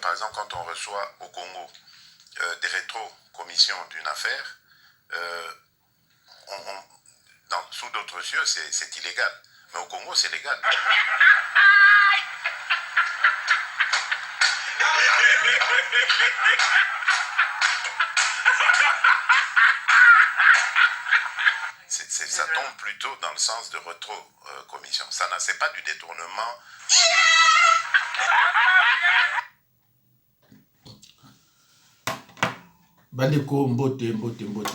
Par exemple, quand on reçoit au Congo des rétro-commissions d'une affaire, sous d'autres cieux, c'est illégal. Mais au Congo, c'est légal. Ça tombe plutôt dans le sens de rétro-commission. C'est pas du détournement. Bandeko mbote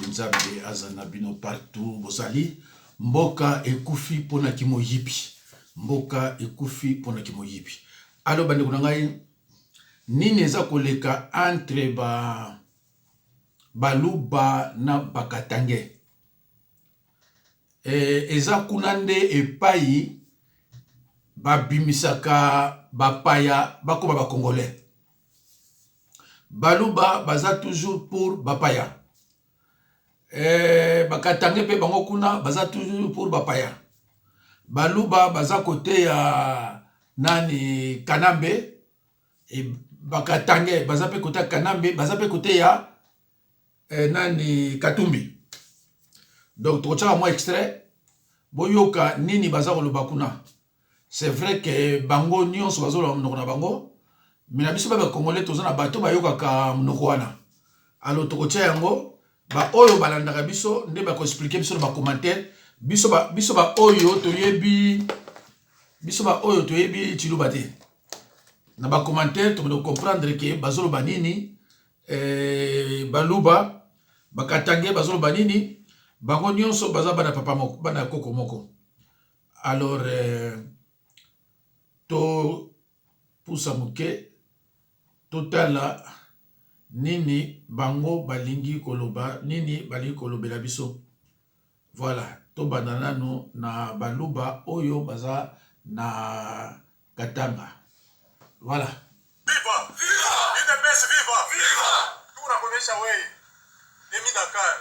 nzambe azana bino partout bozali mboka ekufi pona kimoyibi alors bandeko na ngai nini eza koleka entre baluba na bakatange eza kuna nde epai babimisaka bapaya bakoba bakongolais. Baluba baza toujours pour bapaya. Bakatange pe bango kuna baza toujours pour bapaya. Baluba baza côté ya nani Kanambe et bakatange baza pe côté Kanambe baza pe côté ya nani Katumbi. Donc tocha moi extrait boyoka nini baza koloba kuna. C'est vrai que bango nyonso bazo na bango. Mais na biso ba congolais toza na bato bayoka ka mnoko wana. Alors tokotia yango ba oyo balandaka biso nde ba ko expliquer biso na ba commentaire biso ba oyo toyebi chiluba te. Na ba commentaire to comprendre que bazolo banini baluba bakatange bazolo banini bango nyonso baza bana papa moko bana koko moko. Alors to pousa muke totala nini bango balingi koloba nini balingi kolobela biso. Voilà, to banana no na baluba oyo baza na Katanga. Voilà. Viva! Viva! UDPS viva! Viva! Tunakomesha wewe. Demi Dakar.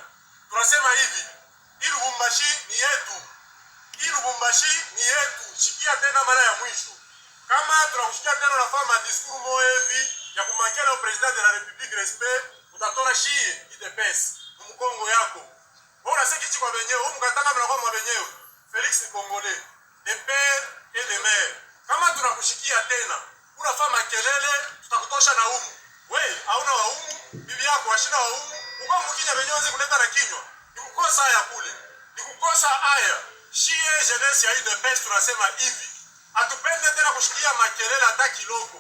Tunasema hivi, hii Lubumbashi ni yetu. Shikia tena mara ya mwisho. Kama tunakushikia tena unafanya discours moja hivi ya kumankia na president de la République respect, utatona shie UDPS mkongo yako. Wewe unasema kichi kwa benyewe, wewe mkatanga mnakuwa mwa benyewe. Félix Congolais, de père et de mère. Kama tunakushikia tena, unafanya makelele, tutakutosha na umu. Wewe hauna wa umu, bibi yako ashina wa umu, uko mkinya benyewe unaweza kuleta na kinywa. Nikukosa haya kule. Nikukosa haya. Shie jeunesse ya UDPS tunasema hivi. Atupende tena kushikia makelele hata kiloko.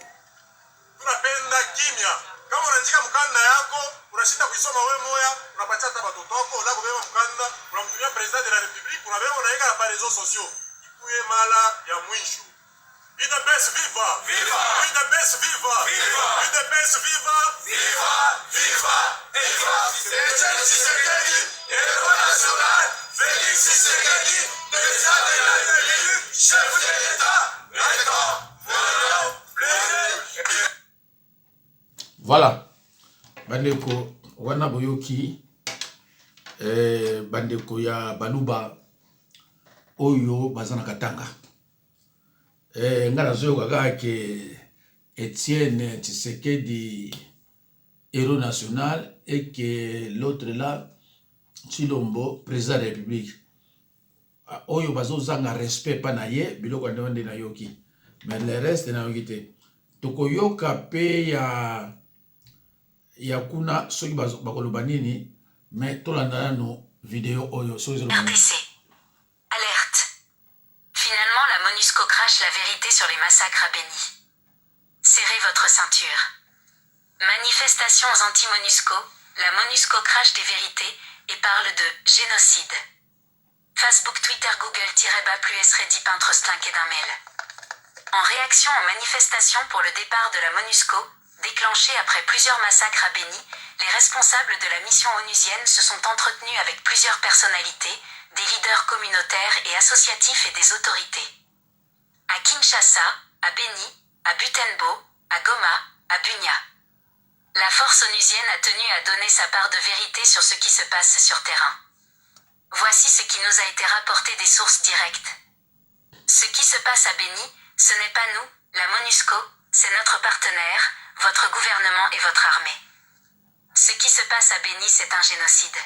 Tunapenda kimya. Kama unanjika mkanda yako, unashinda kuisoma wewe moya, unapatia hata watoto wako, la kubeba mkanda, unamtumia president de la République, unabeba unaika na réseaux sociaux. Ikuye mala ya mwisho. UDPS viva! Viva! UDPS viva! Viva! UDPS viva! Viva! Viva! Viva! Etienne Tshisekedi, héros national, Félix Tshisekedi, président de la République, chef de l'État, maintenant, voilà. Bandeko wana boyoki bandeko ya baluba oyo bazana Katanga. Ngana zoyo kaka ke Etienne Tshisekedi héros national et que l'autre là Chilombo président de la République. Oyo bazo zanga respect pa na ye biloko ndende na yoki. Mais le reste na yoki te. Tokoyoka pe ya kuna soki bakoloba nini mais tolanda no vidéo oyo soki RTC. Alerte. Finalement, la MONUSCO crache la vérité sur les massacres à Béni. Serrez votre ceinture. Manifestations anti-MONUSCO, la MONUSCO crache des vérités et parle de « génocide ». Facebook, Twitter, Google-+S, Reddit, Pinterest, LinkedIn, mail. En réaction aux manifestations pour le départ de la MONUSCO, déclenchées après plusieurs massacres à Beni, les responsables de la mission onusienne se sont entretenus avec plusieurs personnalités, des leaders communautaires et associatifs et des autorités. À Kinshasa, à Beni, à Butembo, à Goma, à Bunia. La force onusienne a tenu à donner sa part de vérité sur ce qui se passe sur terrain. Voici ce qui nous a été rapporté des sources directes. Ce qui se passe à Beni, ce n'est pas nous, la MONUSCO, c'est notre partenaire, votre gouvernement et votre armée. Ce qui se passe à Beni, c'est un génocide.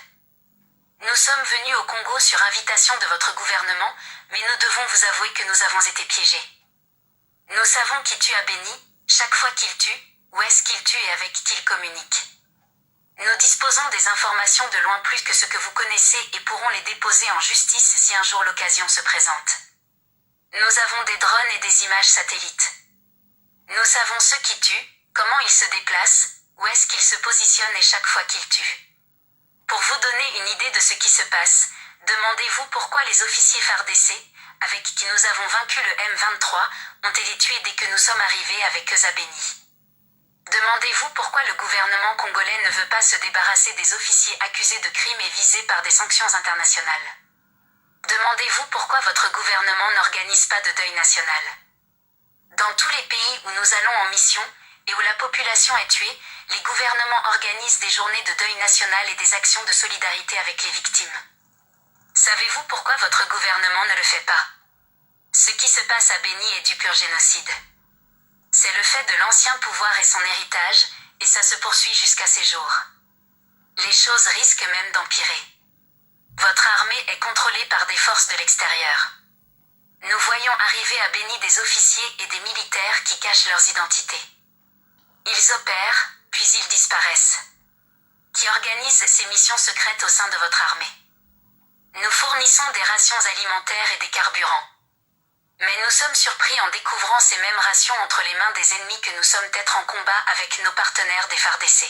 Nous sommes venus au Congo sur invitation de votre gouvernement, mais nous devons vous avouer que nous avons été piégés. Nous savons qui tue à Beni, chaque fois qu'il tue, où est-ce qu'il tue et avec qui il communique. Nous disposons des informations de loin plus que ce que vous connaissez et pourrons les déposer en justice si un jour l'occasion se présente. Nous avons des drones et des images satellites. Nous savons ceux qui tuent, comment ils se déplacent, où est-ce qu'ils se positionnent et chaque fois qu'ils tuent. Pour vous donner une idée de ce qui se passe, demandez-vous pourquoi les officiers FARDC, avec qui nous avons vaincu le M23, ont été tués dès que nous sommes arrivés avec eux à Beni. Demandez-vous pourquoi le gouvernement congolais ne veut pas se débarrasser des officiers accusés de crimes et visés par des sanctions internationales. Demandez-vous pourquoi votre gouvernement n'organise pas de deuil national. Dans tous les pays où nous allons en mission, et où la population est tuée, les gouvernements organisent des journées de deuil national et des actions de solidarité avec les victimes. Savez-vous pourquoi votre gouvernement ne le fait pas? Ce qui se passe à Beni est du pur génocide. C'est le fait de l'ancien pouvoir et son héritage, et ça se poursuit jusqu'à ces jours. Les choses risquent même d'empirer. Votre armée est contrôlée par des forces de l'extérieur. Nous voyons arriver à Beni des officiers et des militaires qui cachent leurs identités. Ils opèrent, puis ils disparaissent. Qui organisent ces missions secrètes au sein de votre armée. Nous fournissons des rations alimentaires et des carburants. Mais nous sommes surpris en découvrant ces mêmes rations entre les mains des ennemis que nous sommes peut-être en combat avec nos partenaires des FARDC.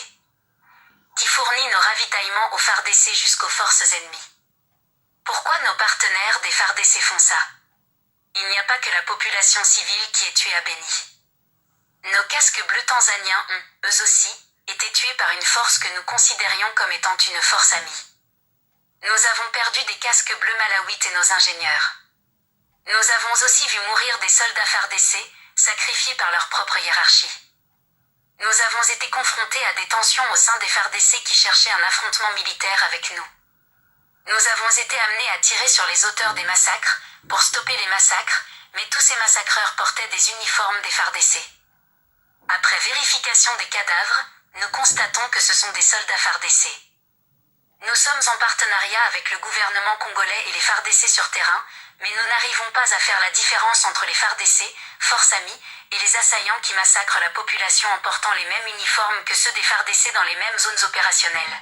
Qui fournit nos ravitaillements aux FARDC jusqu'aux forces ennemies. Pourquoi nos partenaires des FARDC font ça? Il n'y a pas que la population civile qui est tuée à Beni. Nos casques bleus tanzaniens ont, eux aussi, été tués par une force que nous considérions comme étant une force amie. Nous avons perdu des casques bleus malawites et nos ingénieurs. Nous avons aussi vu mourir des soldats FARDC, sacrifiés par leur propre hiérarchie. Nous avons été confrontés à des tensions au sein des FARDC qui cherchaient un affrontement militaire avec nous. Nous avons été amenés à tirer sur les auteurs des massacres, pour stopper les massacres, mais tous ces massacreurs portaient des uniformes des FARDC. Après vérification des cadavres, nous constatons que ce sont des soldats FARDC. Nous sommes en partenariat avec le gouvernement congolais et les FARDC sur terrain, mais nous n'arrivons pas à faire la différence entre les FARDC, forces amies, et les assaillants qui massacrent la population en portant les mêmes uniformes que ceux des FARDC dans les mêmes zones opérationnelles.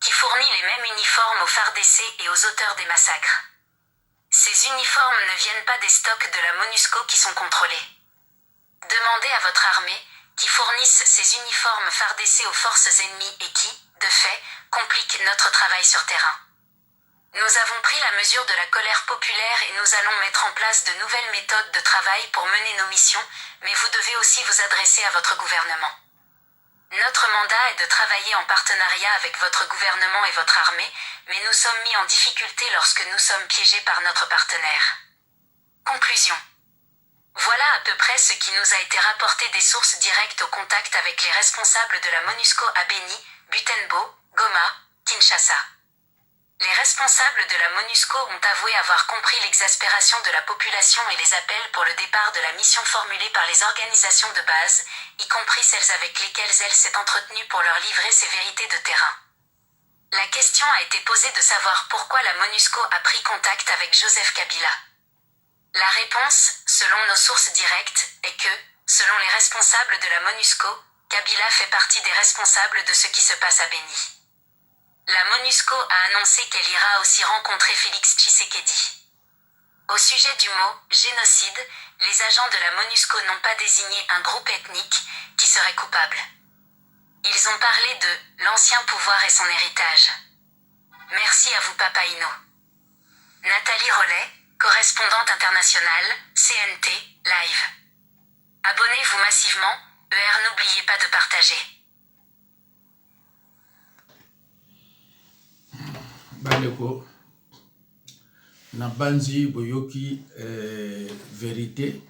Qui fournit les mêmes uniformes aux FARDC et aux auteurs des massacres. Ces uniformes ne viennent pas des stocks de la MONUSCO qui sont contrôlés. Demandez à votre armée, qui fournissent ces uniformes FARDC aux forces ennemies et qui, de fait, compliquent notre travail sur terrain. Nous avons pris la mesure de la colère populaire et nous allons mettre en place de nouvelles méthodes de travail pour mener nos missions, mais vous devez aussi vous adresser à votre gouvernement. Notre mandat est de travailler en partenariat avec votre gouvernement et votre armée, mais nous sommes mis en difficulté lorsque nous sommes piégés par notre partenaire. Conclusion. Voilà à peu près ce qui nous a été rapporté des sources directes au contact avec les responsables de la MONUSCO à Beni, Butembo, Goma, Kinshasa. Les responsables de la MONUSCO ont avoué avoir compris l'exaspération de la population et les appels pour le départ de la mission formulée par les organisations de base, y compris celles avec lesquelles elle s'est entretenue pour leur livrer ses vérités de terrain. La question a été posée de savoir pourquoi la MONUSCO a pris contact avec Joseph Kabila. La réponse, selon nos sources directes, est que, selon les responsables de la MONUSCO, Kabila fait partie des responsables de ce qui se passe à Beni. La MONUSCO a annoncé qu'elle ira aussi rencontrer Félix Tshisekedi. Au sujet du mot « génocide », les agents de la MONUSCO n'ont pas désigné un groupe ethnique qui serait coupable. Ils ont parlé de « l'ancien pouvoir et son héritage ». Merci à vous Papa Ino. Nathalie Rollet, correspondante internationale, CNT, live. Abonnez-vous massivement, n'oubliez pas de partager. Bandeko, na banzi boyoki vérité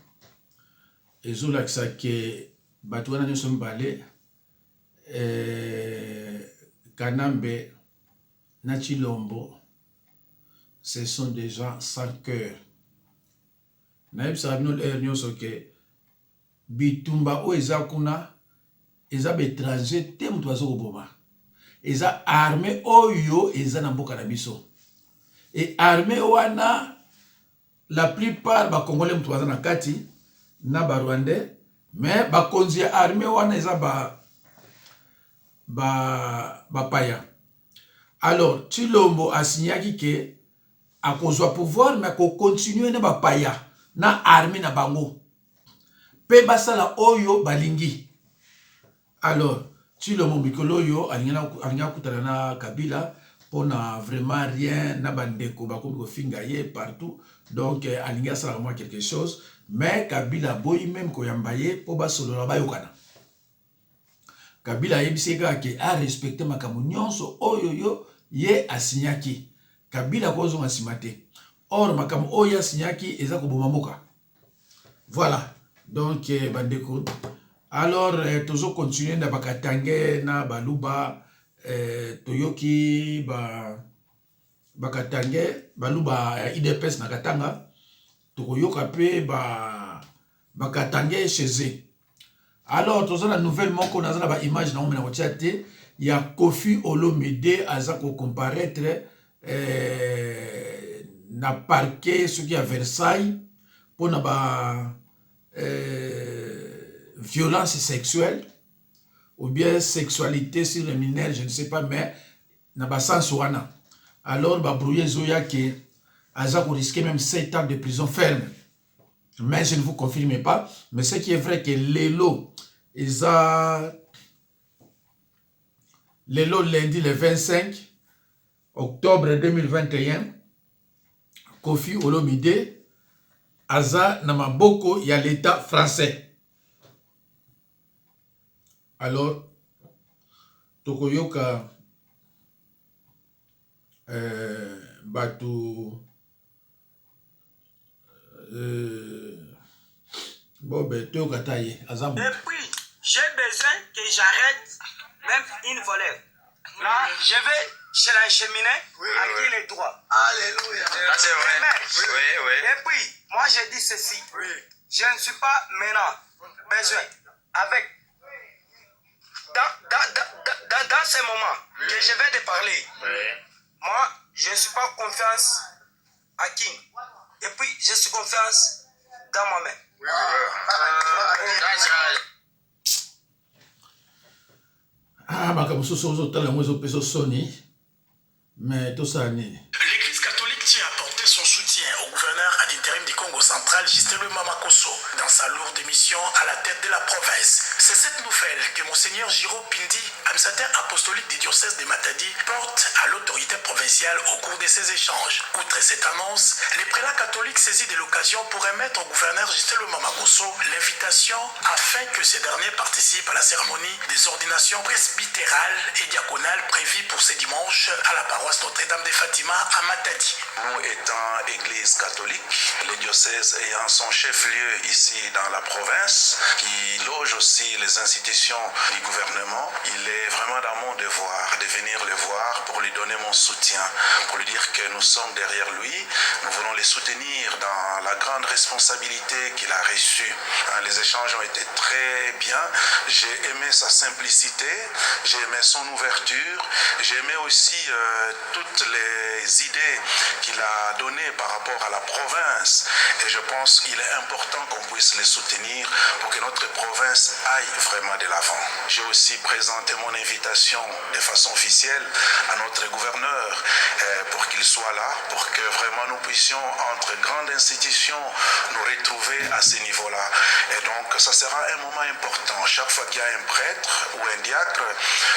ezolakisa ke bato wana nyonso mibale Kanambe na Chilombo, ce sont des gens sans cœur. Naebisa bino l'air nyonso ke bitumba o eza kuna eza bétranger te mutu azo koboma. Eza armée oyo eza na mboka na biso. Et armée wana la plupart ba congolais mutu aza na kati na ba rwandais, mais ba konzi armée wana eza ba paya. Alors Chilombo a signé que a kozwa pouvoir mais ko continuer na ba paya na armée na bango. Pe basala oyo balingi. Alors Chilombo mikolo yo alinga kutana na Kabila pona vraiment rien na bandeko bakomi ko finga ye partout. Donc alinga sala moi quelque chose mais Kabila boyi même ko yambaye po basolo na bayokana. Kabila yebiseka ke a respecter makambo nyonso oyo yo ye asinyaki. Kabila kozo masimate. Or makambo oyo asinyaki eza ko boma mboka. Voilà. Donc bandeko. Alors tozo continuer na bakatange na baluba toyoki bakatange baluba IDPS na Katanga. Tokoyoka pe bakatange chez eux. Alors, tous la nouvelle moko na ba image na on na il y a Kofi Olomide azako comparaître na parquet ce qui à Versailles pour na ba violence sexuelle ou bien sexualité sur les mineurs, je ne sais pas, mais na ba sens wana. Alors ba brouiller zoya que azako risquer même 7 ans de prison ferme. Mais je ne vous confirme pas. Mais ce qui est vrai que Lelo, lundi le 25 octobre 2021, Kofi Olomide, Aza Namaboko, il y a l'État français. Alors, Tokoyoka, Batu, bon, ben, tu et puis, j'ai besoin que j'arrête même une volée. Là, je vais chez la cheminée à qui les droits. Alléluia. C'est vrai. Oui. Et puis, moi, je dis ceci. Je ne suis pas maintenant besoin avec. Dans ces moments que je vais te parler, moi, je ne suis pas confiance à qui. Et puis, je suis confiance dans moi-même. Mais tout ça, l'Église catholique tient à porter son soutien au gouverneur ad interim du Congo central, Justin Mamakosso, dans sa lourde mission à la tête de la province. C'est cette nouvelle que Monseigneur Giro Pindi, administrateur apostolique du diocèse de Matadi, porte à l'autorité provinciale au cours de ces échanges. Outre cette annonce, les prélats catholiques saisis de l'occasion pour remettre au gouverneur Justin Mamakosso l'invitation afin que ce dernier participe à la cérémonie des ordinations presbytérales et diaconales prévues pour ce dimanche à la paroisse Notre-Dame de Fatima à Matadi. Nous étant église catholique, le diocèse ayant son chef-lieu ici dans la province, qui loge aussi les institutions du gouvernement, il est vraiment dans mon devoir de venir le voir pour lui donner mon soutien, pour lui dire que nous sommes derrière lui, nous voulons le soutenir dans la grande responsabilité qu'il a reçue. Les échanges ont été très bien, j'ai aimé sa simplicité, j'ai aimé son ouverture, j'ai aimé aussi toutes les idées qu'il a données par rapport à la province, et je pense qu'il est important qu'on puisse les soutenir pour que notre province aille aille vraiment de l'avant. J'ai aussi présenté mon invitation de façon officielle à notre gouverneur pour qu'il soit là, pour que vraiment nous puissions, entre grandes institutions, nous retrouver à ce niveau-là. Et donc, ça sera un moment important. Chaque fois qu'il y a un prêtre ou un diacre,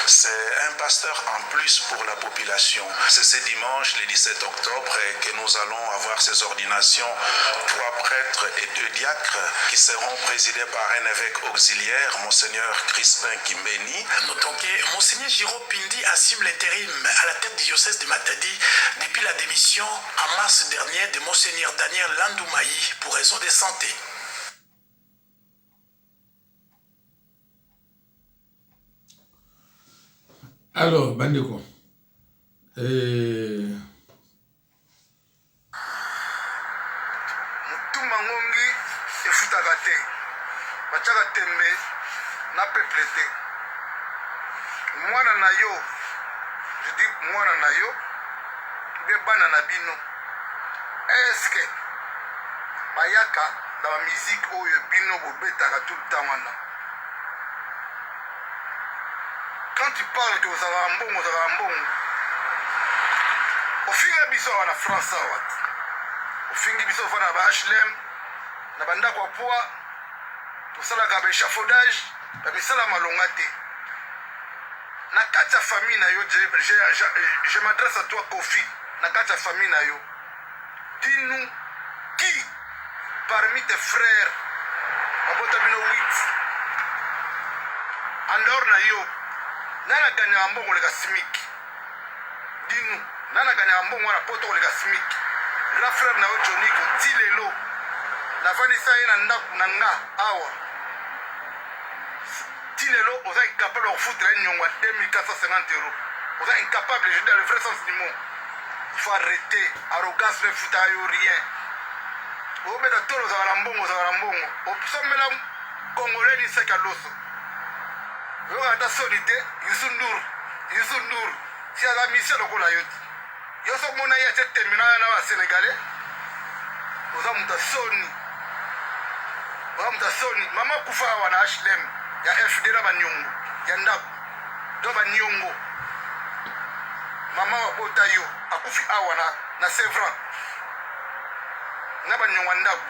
c'est un pasteur en plus pour la population. C'est ce dimanche, le 17 octobre, que nous allons avoir ces ordinations, 3 prêtres et 2 diacres qui seront présidés par un évêque auxiliaire, Monseigneur Crispin Kimbeni. Notons que Monseigneur Giro Pindi assume l'intérim à la tête du diocèse de Matadi depuis la démission en mars dernier de Monseigneur Daniel Landoumaï pour raison de santé. Alors, Bandeko, Mutuma ngongi efutaka te batiaka tembe na peuple te mwana na yo, je dis mwana na yo mpe bana na bino eske bayaka na bamiziki oyo bino bobetaka tout le temps wana. Quand tu parles que ozalaka mbongo ofinga biso awa na France awa ofingi biso ofana na ba HLM na bandako ya poa tosalaka ba échafaudage bamisala malonga te na kati ya famille na yo. Je m'adresse à toi Kofi, na kati ya famille na yo, dis-nous qui parmi tes frères babota bino 8 en dehors na yo nana ganyaka mbongo leka simiki. Dis-nous nana ganyaka mbongo wana poto koleka simiki. Grand frère na yo Joniko ti lelo navandisa ye na ndako na nga awa ti lelo oza incapable kofutela nyongo ya 2450 €. Oza incapable, je dis dans le vrai sens du mot. Il faut arrêter arrogance ne futaka yo rien. obeta tolo ozala na mbongo osomela congolais liseka loso oyoka ata soni te. Youssou Ndour si aza mission lokola yo ti yo so mona ye atie tembe na basénégalais oza moto asoni. Mama kufa awa na HLM ya FD na banyongo ya ndako to banyongo. Mama wabota yo akufi awa na Sevran na banyongo ndako.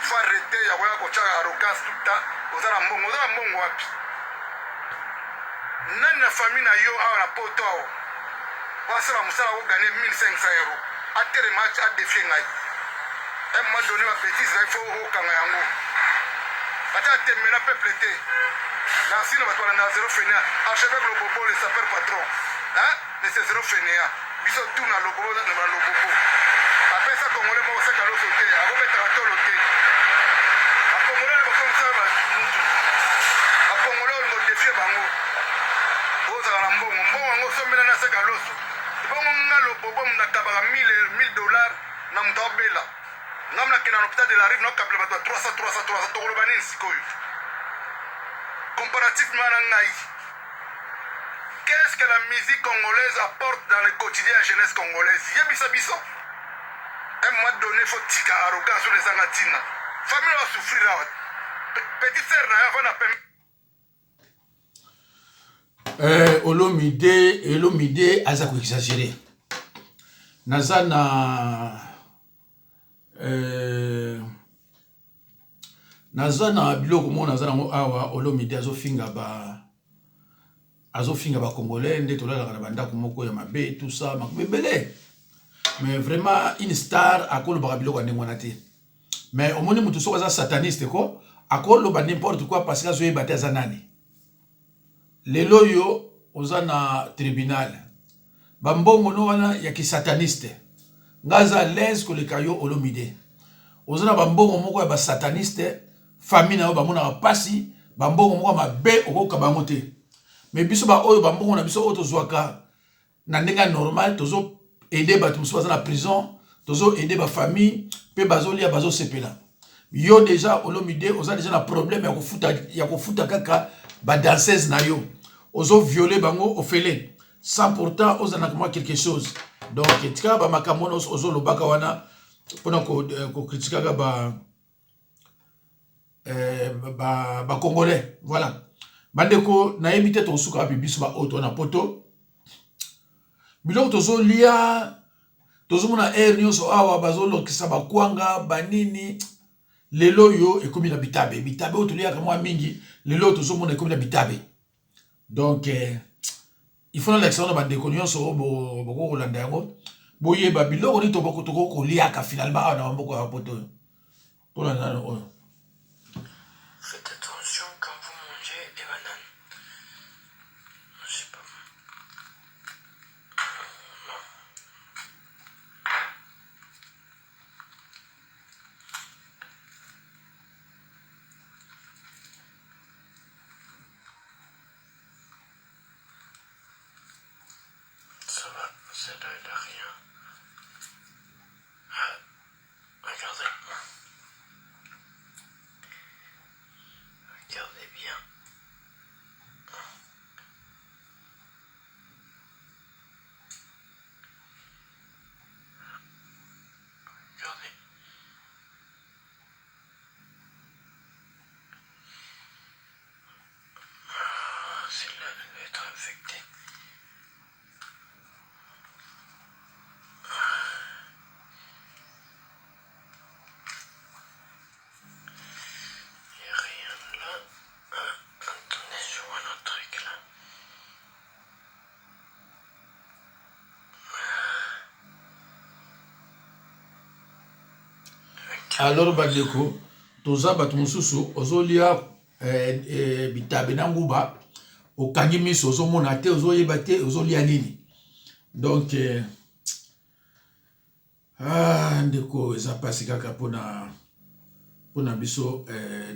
Faut arrêter ya koya kochaka arrogance tout le temps. Oza na mbongo wapi? Nani na famille na yo awa na poto awa wasala musala ko gagner 1500 €. Atere match a défier ngai. Un moment donné ma bêtise il faut okanga yango. Bata temela peuple te. Na sino batwana na zéro fainéant. Archevêque le bobo le sapeur patron. Hein? Mais c'est zéro fainéant. Biso tout na lobo na lobo. Après ça congolais mo seka lo sauter. Ako betaka tolo te. A congolais le bokom sa ba mutu. A congolais mo défier bango. Oza na mbongo ngo somela na seka loso. Bongo ngalo bobo na tabaka $1000 na mutobela. Ngamna kena l'hôpital de la Rive na kabla bato 300 tokolo banini sikoyo. Comparativement à Naï, qu'est-ce que la musique congolaise apporte dans le quotidien de la jeunesse congolaise? Yebisa. À un moment donné, il faut tika arrogance sur les angatina. Famille va souffrir. Petite sœur n'a pas Olomide aza ko exagérer. Nazana biloko mo nazana ngo awa Olomide azofinga ba congolais nde tolala na bandako moko ya mabe tout ça makubebele. Mais vraiment une star akoloba biloko ndengwana te. Mais omoni mutu soko za sataniste ko akoloba n'importe quoi parce que azoye bataza nani. Lelo yo ozana tribunal. Bambongo no wana ya ki sataniste. Ngaza l'aise ko le kayo Olomide. Ozana bambongo moko ya ba sataniste. Famille na yo bamona pasi bambongo moko mabe okoka bango te. Mais biso ba oyo bambongo na biso oto zwaka na ndenga normal tozo aider bato musu baza na prison, tozo aider ba famille pe bazolia bazo sepela. Yo déjà Olomide oza déjà na problème ya kofuta kaka ba danseuse na yo. Ozo violer bango ofele sans pourtant ozana comme quelque chose. Donc tika ba makamono ozo lobaka wana pona ko critiquer ba congolais, voilà. bandeko nayebi te tosuka bibiso ba oto na poto biloko tozolia tozomona air nyonso awa bazolokisa bakwanga banini lelo yo ekomi na bitabe bitabe oyo toliaka mwa mingi lelo tozomona ekomi na bitabe donc il faut na l'exemple bandeko nyonso boko kolanda yango boyeba biloko ni toboko tokoliaka finalement awa na maboko ya poto oyo tolanda oyo. Faites attention quand vous mangez des bananes. Je sais pas. Non. Ça va, ça n'aide à rien. Ah, regardez. Regardez bien. Regardez. Celle-là devait être infectée. Il n'y a rien là. Attendez, je vois un autre truc là. Alors bandeko toza bato mosusu ozolia bitabe na nguba okangi miso ozomona te ozoyeba te ozolia nini donc ndeko eza pasi kaka mpona biso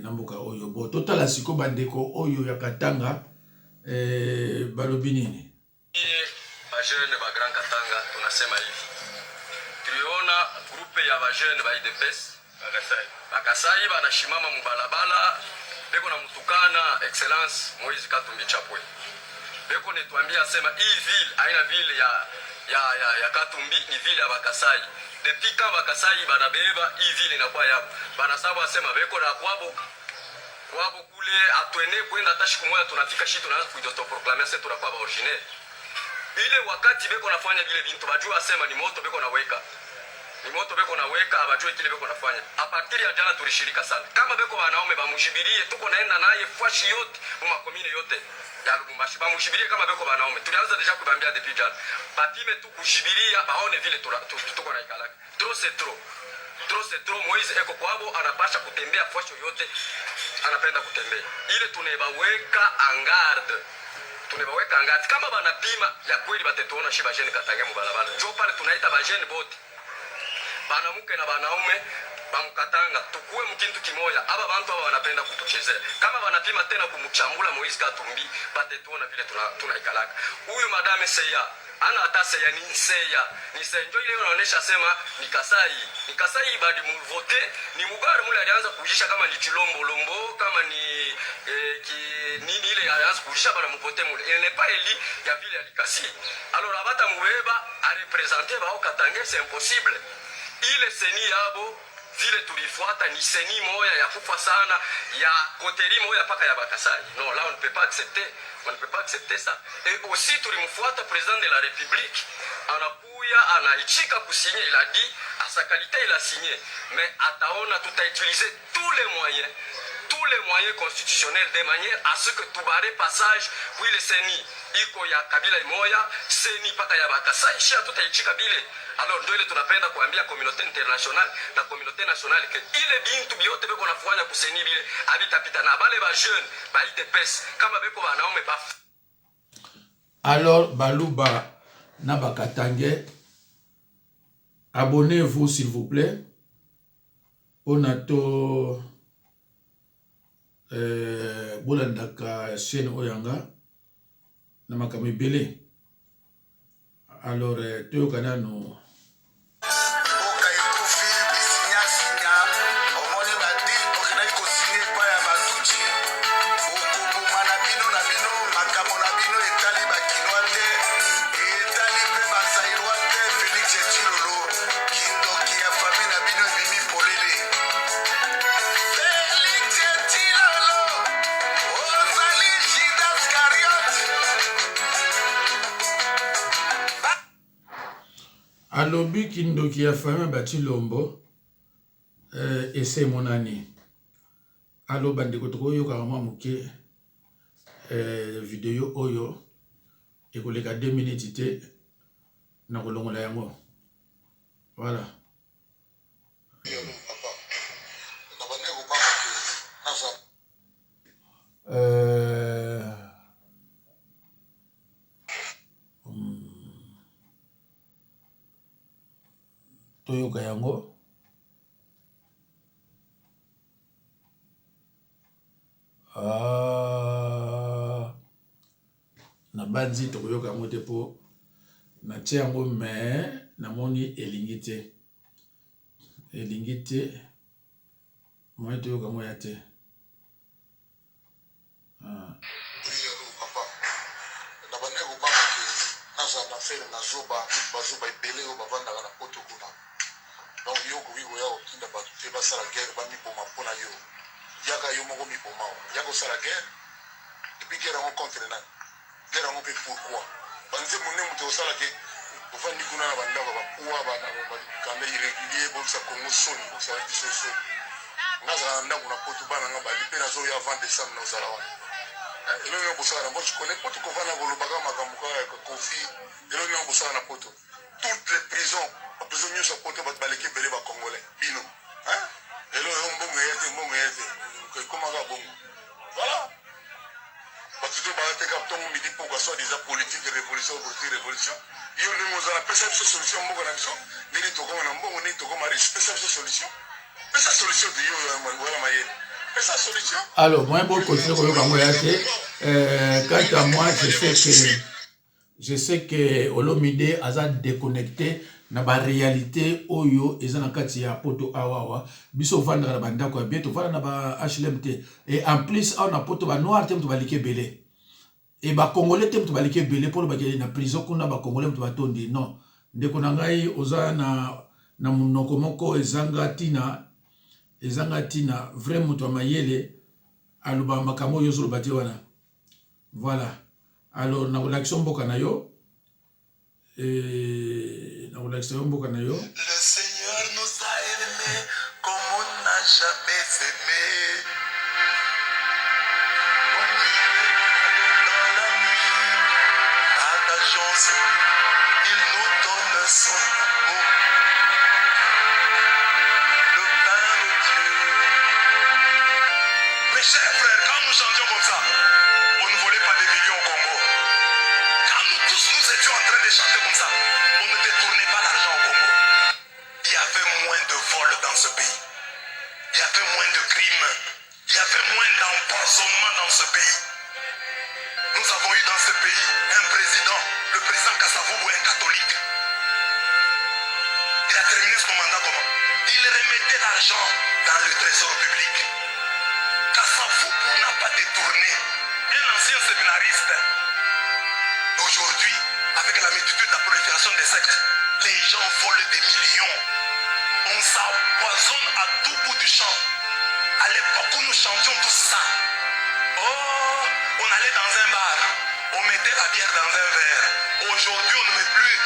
na mboka oyo bo totala siko bandeko oyo ya Katanga balobi nini bajeune ba Grand Katanga tunasema hivi tuliona grupe ya bajeune ba IDPS bakasai banashimama mubalabala beko na mutukana excellence Moise Katumbi Chapwe beko netwambia sema hii ville aina ville ya Katumbi ni ville ya bakasai depuis quand bakasai banabeba hii ville inakuwa yabo banasaba sema beko na kwabo kule atwene kwenda hata siku moja tunafika shi tunaanza kuidotoproclamer sasa tunakuwa ba originaire ile wakati beko nafanya vile bintu bajua sema ni moto beko naweka ni moto beko naweka abajue kile beko nafanya a partir ya jana tulishirika sana kama beko wanaume bamushibirie tuko naenda naye fashi yote mu makomine yote ya Lubumbashi bamushibirie kama beko wanaume tulianza deja kubambia depuis jana batime tu kushibiria baone vile tuko na ikalaka trop c'est trop Moise eko kwabo anapasha kutembea fashi yote anapenda kutembea ile tunebaweka en garde tunebaweka en garde kama banapima ya kweli batetuona shi bajene Katanga mu balabala njo pale tunaita bajene bote banamuke na banaume bamukatanga tukuwe mkintu kimoya aba bantu aba wanapenda kutuchezea kama wanapima tena kumuchambula Moise Katumbi batetuona vile tunaikalaka huyu madame Seya ana hata Seya ni Seya njo ile inaonesha sema ni Kasai badi muvote ni mugari mule alianza kujisha kama ni chilombo kama ni nini ile alianza kujisha bana muvote mule il n'est pas élu ya vile alikasi alors abata mubeba a représenter ba Katanga c'est impossible ile seni yabo vile tulifuata ni seni moya ya kufa sana ya koteri moya paka ya bakasai non là on ne peut pas accepter ça et aussi tulimfuata président de la République anakuya anaichika kusigner il a dit à sa qualité il a signé mais ataona tutautiliser tous les moyens constitutionnels de manière à ce que tubare passage oui le seni iko ya kabila moya seni paka ya bakasai shia tutaichika bile alors ndio ile tunapenda kuambia communauté internationale na communauté nationale que ile bintu biote beko nafanya kuseni bile habitapita na bale ba jeune ba IDPS kama beko banaume ba alors baluba na bakatange abonnez-vous s'il vous plaît onato bolandaka chaîne oyanga na makambo ebele alors toyokana no alobi kindoki ya fami bati lombo ese monani aloba ndeko tokoyoka mwa moke video oyo ekoleka 2 minutes te na kolongola yango voilà toyoka yango na banzi tokoyoka yango te po natie yango me namoni elingi te moye toyoka yango ya te bazoba ebele oyo bavandaka na poto kuna donc yo koki koya kotinda bato te basala guerre bamiboma mpona yo yaka yo moko miboma yaka osala guerre epuis guerre yango contre nani guerre yango mpe pourquoi banze mone moto osala ke ofandi kuna na bandako bapuwa bakanda irrégulier bobisa kongo soni bosala biso soni ngazala na ndako na poto bana nga bali mpe nazoya avant décembre na ozala wana elongi yango bosala na poto kone poto kovanda kolobaka makambo kaka kofi elongi yango bosala na poto toutes les prisons baprison nyonso ya poto bato baleki ebele bacongolais bino elongi yango mbongo eya te ekomaka bongo voilà bato to bakateka ntongo midi mpoka so déjà politique révolution yo ndenge ozala pesa biso solution mboka na biso ndeni tokoma na mbongo ndeni tokoma riche pesa biso solution pesa solution te yo wala mayele pesa solution. Alors moi bon continuer koyoka yango ya te quant à moi je sais que Olomide aza déconnecté na ba réalité oyo eza na kati ya poto awawa biso vanda na bandako ya bieto vanda na ba HLMT et en plus on a poto ba noir te to balike belé et ba congolais te to balike belé pour ba na prison kuna ba congolais to batondi non ndeko na ngai oza na munoko moko ezanga tina vraiment to mayele aluba makamo yo zolo bati wana voilà. Alors, na l'action mboka na yo le Seigneur nous a aimés comme on n'a jamais aimé. Au milieu dans la nuit, à l'agence, il nous donne son amour. Le pain de Dieu. Mes chers frères, quand nous chantions comme ça, on ne volait pas des millions au Congo. Quand nous tous nous étions en train de chanter comme ça, on ne détournait pas l'argent au Congo. Il y avait moins de vols dans ce pays. Il y avait moins de crimes. Il y avait moins d'empoisonnement dans ce pays. Nous avons eu dans ce pays un président, le président Kasavubu, un catholique. Il a terminé son mandat comment? Il remettait l'argent dans le trésor public. Kasavubu n'a pas détourné. Un ancien séminariste. Aujourd'hui, avec la multitude de la prolifération des sectes, les gens volent des millions. On s'empoisonne à tout bout du champ. À l'époque où nous chantions tout ça, oh, on allait dans un bar, on mettait la bière dans un verre. Aujourd'hui, on ne met plus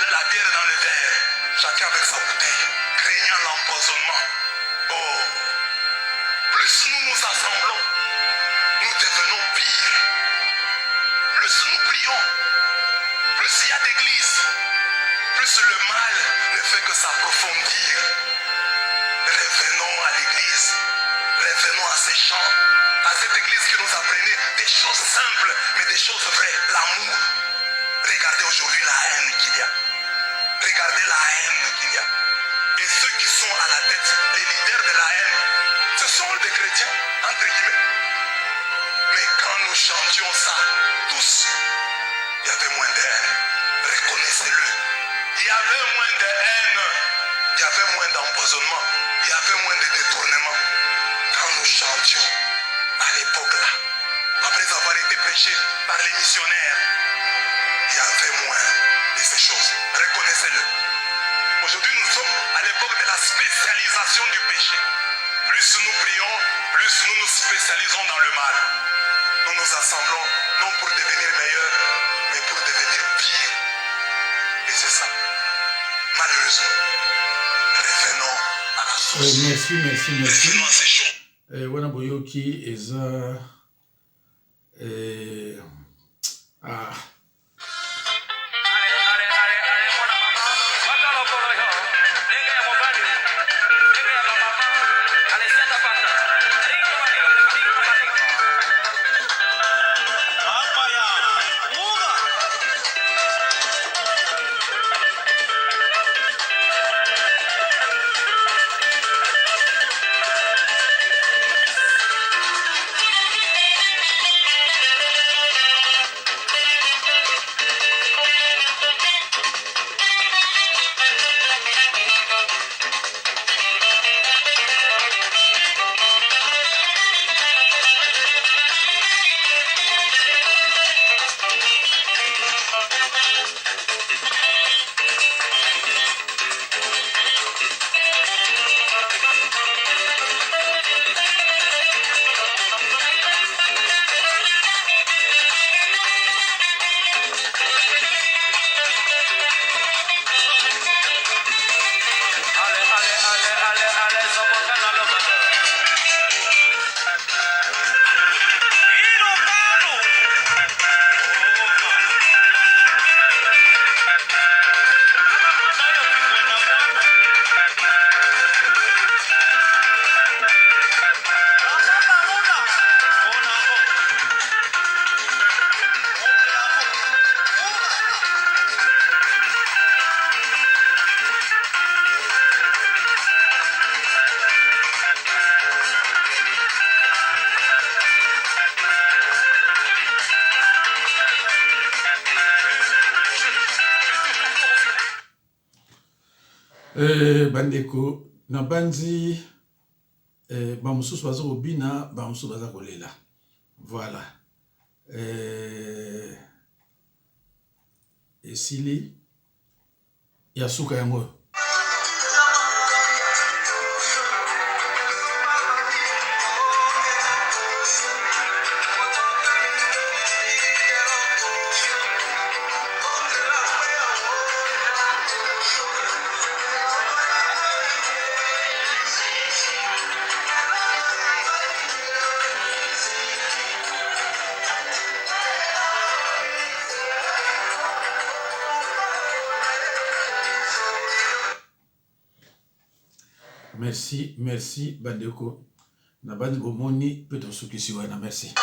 la bière dans le verre. Chacun avec sa bouteille, craignant l'empoisonnement. Oh, plus nous nous assemblons, nous devenons pires. Plus nous prions, plus il y a d'églises, plus le mal ne fait que s'approfondir. Revenons à l'église, revenons à ces chants, à cette église qui nous apprenait des choses simples, mais des choses vraies, l'amour. Regardez aujourd'hui la haine qu'il y a. Regardez la haine qu'il y a. Et ceux qui sont à la tête, les leaders de la haine, ce sont des chrétiens, entre guillemets. Mais quand nous chantions ça, tous, il y avait moins de haine. Reconnaissez-le. Il y avait moins de haine. Il y avait moins d'empoisonnement. Il y avait moins de détournement. Quand nous chantions, à l'époque là, après avoir été prêchés par les missionnaires, il y avait moins de ces choses. Reconnaissez-le. Aujourd'hui, nous sommes à l'époque de la spécialisation du péché. Plus nous prions, plus nous nous spécialisons dans le mal. Nous nous assemblons non pour devenir meilleurs, mais pour devenir pires. Et c'est ça. merci. Wana boyoki eza ah. Bandeko na banzi bamususu baza kobina bamususu baza kolela voilà esili ya suka yango merci bandeko na bandi bomoni pe tosukisi wana merci